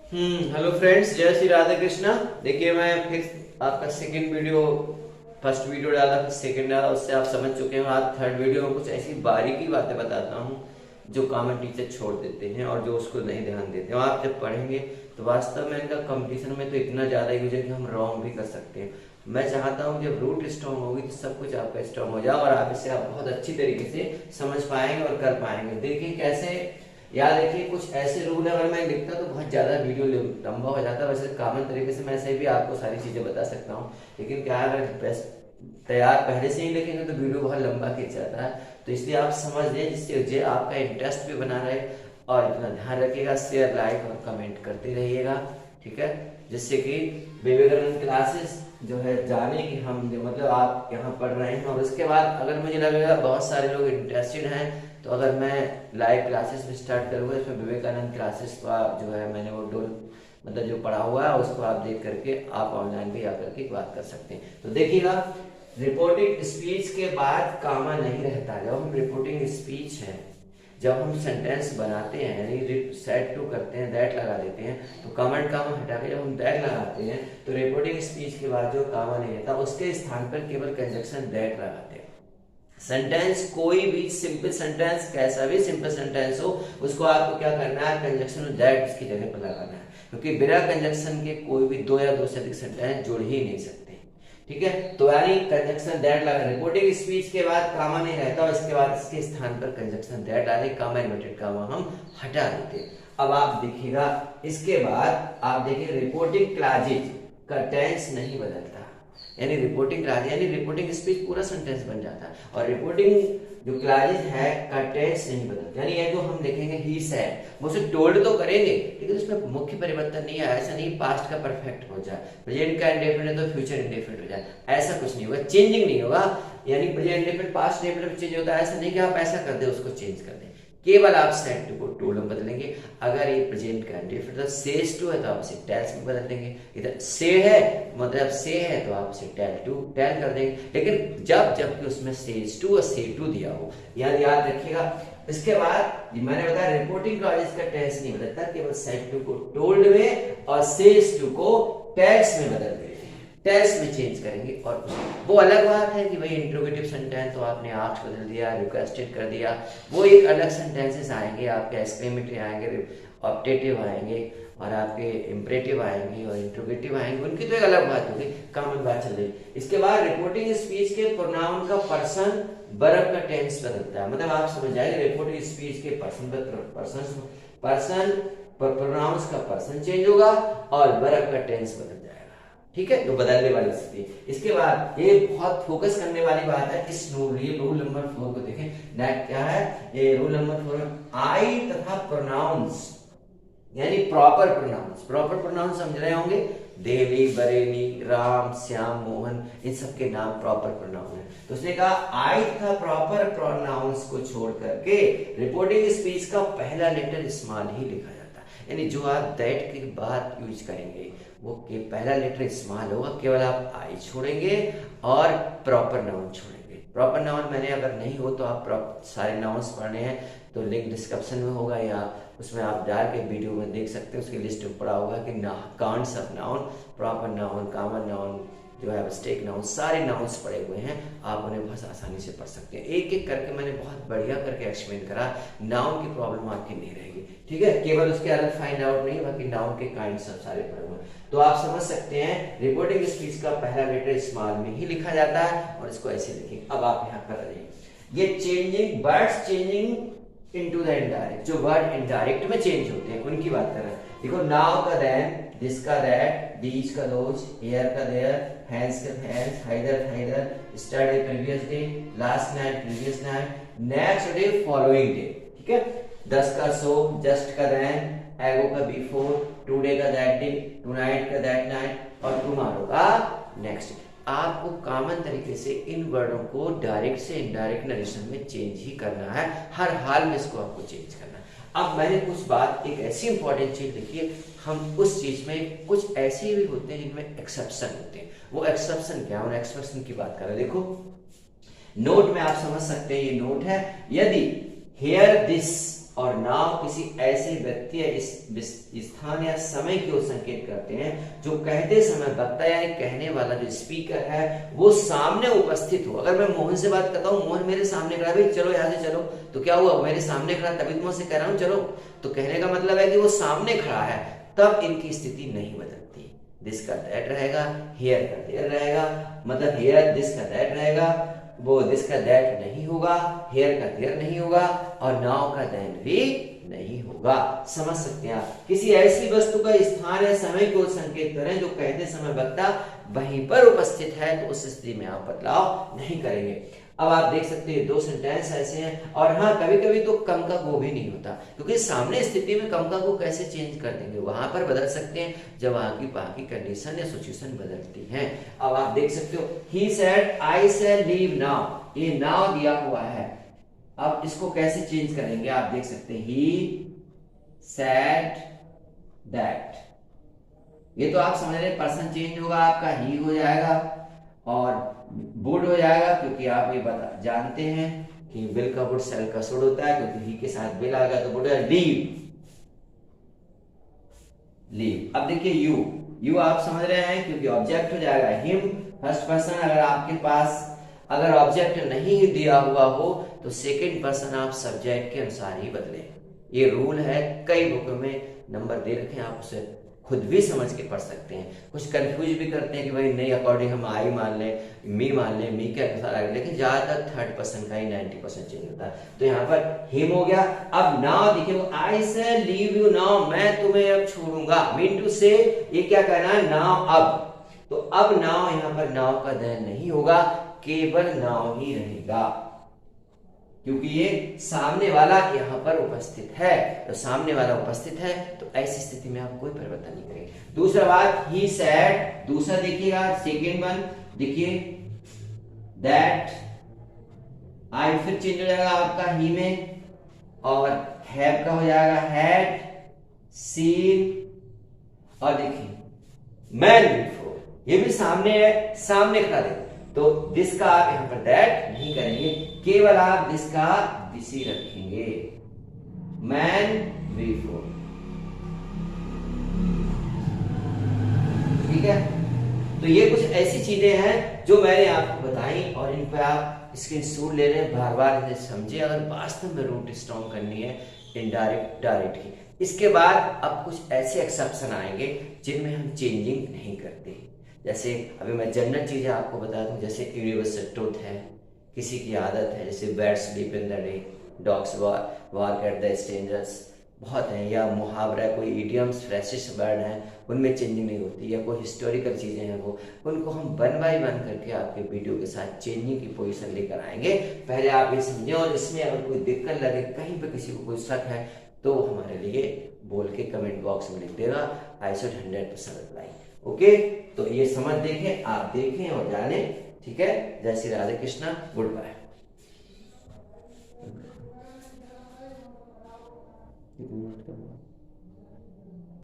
Hello friends, जय श्री राधा कृष्णा। देखिए, मैं फिर आपका सेकंड वीडियो, फर्स्ट वीडियो डाला, फिर सेकंड डाला, उससे आप समझ चुके हैं। आज थर्ड वीडियो में कुछ ऐसी बारीकी बातें बताता हूँ जो कॉमन टीचर छोड़ देते हैं और जो उसको नहीं ध्यान देते हैं। आप जब पढ़ेंगे तो वास्तव में इनका कंपटीशन में तो इतना ज़्यादा यूज है कि हम रॉन्ग भी कर सकते हैं। मैं चाहता हूँ जब रूट स्ट्रॉन्ग होगी तो सब कुछ आपका स्ट्रॉन्ग हो जाए और आप इसे आप बहुत अच्छी तरीके से समझ पाएंगे और कर पाएंगे। देखिए कैसे, याद रखिए कुछ ऐसे रूल है, अगर मैं लिखता तो बहुत ज़्यादा वीडियो लंबा हो जाता। वैसे कॉमन तरीके से मैं ऐसे भी आपको सारी चीज़ें बता सकता हूँ, लेकिन क्या है, अगर बेस्ट तैयार पहले से ही लिखेंगे तो वीडियो बहुत लंबा खींच जाता है। तो इसलिए आप समझ लें, जिससे जे आपका इंटरेस्ट भी बना रहे। और इतना ध्यान रखिएगा, शेयर, लाइक और कमेंट करते रहिएगा, ठीक है, जिससे कि विवेकानंद क्लासेस जो है जाने कि हम जो मतलब आप यहाँ पढ़ रहे हैं। और उसके बाद अगर मुझे लगेगा बहुत सारे लोग इंटरेस्टेड हैं तो अगर मैं लाइव क्लासेस में स्टार्ट करूँगा, इसमें विवेकानंद क्लासेस का जो है मैंने वो मतलब जो पढ़ा हुआ है उसको आप देख करके आप ऑनलाइन भी आकर के बात कर सकते हैं। तो देखिएगा, रिपोर्टिंग स्पीच के बाद कामा नहीं रहता। जब हम रिपोर्टिंग स्पीच है, जब हम सेंटेंस बनाते हैं यानी सेट टू करते हैं, दैट लगा देते हैं, तो कमेंट कामा हटा के जब हम दैट लगाते हैं तो रिपोर्टिंग स्पीच के बाद जो कामा नहीं रहता उसके स्थान पर केवल कंजक्शन दैट लगाते हैं। सेंटेंस कोई भी सिंपल सेंटेंस, कैसा भी सिंपल सेंटेंस हो, उसको आपको क्या करना है, कंजक्शन दैट उसकी जगह पर लगाना है, क्योंकि बिना कंजक्शन के कोई भी दो या दो से अधिक सेंटेंस जुड़ ही नहीं सकते। ठीक है, तो यानी कंजक्शन दैट लगा। रिपोर्टिंग स्पीच के बाद कामा नहीं रहता और इसके बाद इसके स्थान पर कंजक्शन दैट डाले, कामा इन्वर्टेड कामा हम हटा देते। अब आप देखिएगा, इसके बाद आप देखिए रिपोर्टिंग क्लॉजेज का टेंस नहीं बदलता, यानी रिपोर्टिंग क्लॉज यानी रिपोर्टिंग स्पीच पूरा सेंटेंस बन जाता है। और रिपोर्टिंग जो क्लॉजेज है का टेंस नहीं बदलता, यानी ये जो हम देखेंगे ही सेड, वो उसे टोल्ड तो करेंगे लेकिन उसमें मुख्य परिवर्तन नहीं है। ऐसा नहीं पास्ट का परफेक्ट हो जाए, प्रेजेंट का इंडेफिनिट है तो फ्यूचर इंडेफिनिट हो जाए, ऐसा कुछ नहीं होगा, चेंजिंग नहीं होगा। यानी present indefinite past indefinite change होता है, ऐसा नहीं कि आप ऐसा कर दे उसको चेंज कर दे, केवल आप सेड टू को टोल्ड में बदलेंगे। अगर ये प्रेजेंट का इंडेफिनिट सेज टू है तो आप इसे टेल्स में बदल देंगे। इधर से है मतलब से है तो आप इसे टेल टू टेल कर देंगे, लेकिन जब जबकि उसमें सेज टू और से टू दिया हो, याद रखिएगा। इसके बाद मैंने बताया रिपोर्टिंग क्लॉजेस का टेंस नहीं बदलता, केवल सेड टू को टोल्ड में और सेज टू को टेल्स में बदल देते हैं, टेल्स में चेंज करेंगे। और वो अलग बात है कि भाई इंट्रोगेटिव सेंटेंस तो आपने आस्क्ड बदल दिया, रिक्वेस्टेड कर दिया, वो एक अलग सेंटेंसेस आएंगे, आपके एक्सक्लेमेटरी आएंगे, ऑप्टेटिव आएंगे और आपके इम्परेटिव आएंगे और इंट्रोगेटिव आएंगे, उनकी तो एक अलग बात होगी, कॉमन बात चल रही। इसके बाद रिपोर्टिंग स्पीच के प्रोनाउन का पर्सन वर्ब का टेंस बदलता है, मतलब आप समझ जाएंगे रिपोर्टिंग स्पीच के पर्सन प्रोनाउंस का पर्सन चेंज होगा और वर्ब का टेंस बदल जाएगा। ठीक है, तो बदलने वाली स्थिति। इसके बाद ये बहुत फोकस करने वाली बात है, इस रूल नंबर 4 को देखें। दैट क्या है, ये रूल नंबर 4 में आई तथा प्रोनाउंस यानी प्रॉपर प्रोनाउंस समझ रहे होंगे, देवी, बरेली, राम, श्याम, मोहन, इन सब के नाम प्रॉपर प्रोनाउन है। तो उसने कहा आई तथा प्रॉपर प्रोनाउंस को छोड़ करके रिपोर्टिंग स्पीच का पहला लेटर स्मॉल ही लिखा जाता है, यानी जो आप दैट के बाद यूज करेंगे वो के पहला लेटर स्मॉल होगा, केवल आप आई छोड़ेंगे और प्रॉपर नाउन छोड़ेंगे। प्रॉपर नाउन मैंने अगर नहीं हो तो आप सारे नाउन्स पढ़ने हैं तो लिंक डिस्क्रिप्शन में होगा या उसमें आप डाल के वीडियो में देख सकते हैं, उसकी लिस्ट में पड़ा होगा कि counts of noun, proper noun, common noun, जो है एब्स्ट्रैक्ट नाउन, सारे नाउन्स पड़े हुए हैं, आप उन्हें बहुत आसानी से पढ़ सकते हैं। एक एक करके मैंने बहुत बढ़िया करके एक्सप्लेन करा, नाउन की प्रॉब्लम आपकी नहीं रहेगी। ठीक है, केवल उसके अलग फाइंड आउट नहीं, बाकी नाउन के काइंड्स सब सारे पड़े हुए हैं। तो आप समझ सकते हैं रिपोर्टिंग स्पीच का पहला लेटर स्मॉल में ही लिखा जाता है और इसको ऐसे लिखेंगे। अब आप यहाँ कर रहे हैं ये changing words changing into the indirect, जो वर्ड इनडायरेक्ट में चेंज होते हैं उनकी बात कर रहे हैं। देखो, नाउ का देन, दिस का दैट, दीज का दोज, हियर का देयर, हैंड्स का hands, Haider Haider, study previous day, last night previous night, next day following day. ठीक है, दस का सो, जस्ट का देन, एगो का बिफोर, टुडे का दैट डे, टुनाइट का दैट नाइट और टुमारो का नेक्स्ट डे। आपको कॉमन तरीके से इन वर्डों को डायरेक्ट से इनडायरेक्ट नरेशन में चेंज ही करना है, हर हाल में इसको आपको चेंज करना है। अब मैंने कुछ बात, एक ऐसी इंपॉर्टेंट चीज लिखी है, हम उस चीज में कुछ ऐसे भी होते हैं जिनमें एक्सेप्शन होते हैं, वो एक्सेप्शन क्या है, उन एक्सेप्शन की बात कर रहे हैं। देखो, नोट में आप समझ सकते हैं, ये नोट है, यदि हेयर दिस और नाव किसी ऐसे व्यक्ति या इस स्थान या समय की ओर संकेत करते हैं जो कहते समय वक्ता यानी कहने वाला जो स्पीकर है वो सामने उपस्थित हो। अगर मैं मोहन से बात करता हूँ, मोहन मेरे सामने खड़ा है, भाई चलो यहाँ से चलो, तो क्या हुआ, मेरे सामने खड़ा, तभी तो मैं उसे कह रहा हूँ चलो। तो कहने का मतलब है कि वो सामने खड़ा है, तब इनकी स्थिति नहीं बदलती। दिस का दैट रहेगा, हियर का देयर रहेगा, मतलब हियर दिस का दैट रहेगा, वो दिस का दैट नहीं होगा, हेयर का देयर नहीं होगा, और नाउ का देन भी नहीं होगा। समझ सकते हैं आप। किसी ऐसी वस्तु का स्थान या समय को संकेत करें जो कहते समय वक्ता वहीं पर उपस्थित है, तो उस स्थिति में आप बदलाव नहीं करेंगे। अब आप देख सकते हैं 2 सेंटेंस ऐसे हैं। और हाँ, कभी कभी तो कम का गो भी नहीं होता, क्योंकि सामने स्थिति में कम का गो कैसे चेंज कर देंगे, वहां पर बदल सकते हैं जब वहां की कंडीशन या सिचुएशन बदलती है। अब आप देख सकते हो, he said I shall leave now, ये नाउ दिया हुआ है, अब इसको कैसे चेंज करेंगे आप देख सकते हैं, ही सेड दैट, ये तो आप समझ रहे हैं, पर्सन चेंज होगा आपका, ही हो जाएगा और वुड हो जाएगा, क्योंकि आप ये जानते हैं कि विल का वुड सेल का शुड होता है, क्योंकि ही के साथ विल आ गया तो वुड है लीव, लीव। अब देखिए यू आप समझ रहे हैं, क्योंकि ऑब्जेक्ट हो जाएगा हिम, फर्स्ट पर्सन। अगर आपके पास अगर ऑब्जेक्ट नहीं दिया हुआ हो तो सेकंड पर्सन आप सब्जेक्ट के अनुसार ही बदलें। ये रूल है, कई बुकों में नंबर दे रखे हैं, आप उसे खुद भी समझ के पढ़ सकते हैं। कुछ कंफ्यूज भी करते हैं कि भाई नहीं, अकॉर्डिंग हम आई मान लें, मी मान लें, मी के अनुसार आगे, लेकिन ज्यादातर थर्ड पर्सन का ही 90% चेंज होता है। तो यहाँ पर हिम हो गया। अब नाउ देखिए, आई से लीव यू नाउ, मैं तुम्हें अब छोड़ूंगा, मीन टू से, ये क्या कहना है, नाउ अब। तो अब नाउ, यहाँ पर नाउ का देन नहीं होगा, केवल नाउ ही रहेगा, क्योंकि ये सामने वाला यहाँ पर उपस्थित है। तो सामने वाला उपस्थित है, तो ऐसी स्थिति में आप कोई परिवर्तन नहीं करेंगे। दूसरा बात, ही सेड, दूसरा देखिएगा, सेकेंड वन देखिए, दैट, आई फिर चेंज हो जाएगा आपका ही में, और हैव का हो जाएगा हैड सीन, और देखिए मैन बिफोर, ये भी सामने है, सामने खड़ा देखो, तो दिस का आप यहां पर दैट नहीं करेंगे, केवल आप दिस का दिस ही रखेंगे, मैन बिफोर। ठीक है, तो ये कुछ ऐसी चीजें हैं जो मैंने आपको बताई, और इन पर आप स्क्रीनशॉट ले रहे हैं, बार बार इन्हें समझे अगर वास्तव में रूट स्ट्रॉन्ग करनी है, इनडायरेक्ट डायरेक्ट की। इसके बाद अब कुछ ऐसे एक्सेप्शन आएंगे जिनमें हम चेंजिंग नहीं करते। जैसे अभी मैं जनरल चीजें आपको बता दूं, जैसे यूनिवर्सल ट्रूथ है, किसी की आदत है, जैसे birds sleep in the day, dogs walk at the strangers, बहुत है, या मुहावरा, कोई इडियम्स, फ्रेशिश वर्ड हैं, उनमें चेंजिंग नहीं होती, या कोई हिस्टोरिकल चीजें हैं वो, उनको हम 1 बाय 1 करके आपके वीडियो के साथ चेंजिंग की पोजीशन लेकर आएंगे। पहले आप ये समझें, और इसमें अगर कोई दिक्कत लगे, कहीं पे किसी को कोई शक है, तो हमारे लिए बोल के कमेंट बॉक्स में लिख देगा, आई शुड 100% रिप्लाई। ओके, तो ये समझ देखें, आप देखें और जानें। ठीक है, जय श्री राधे कृष्णा, गुड बाय।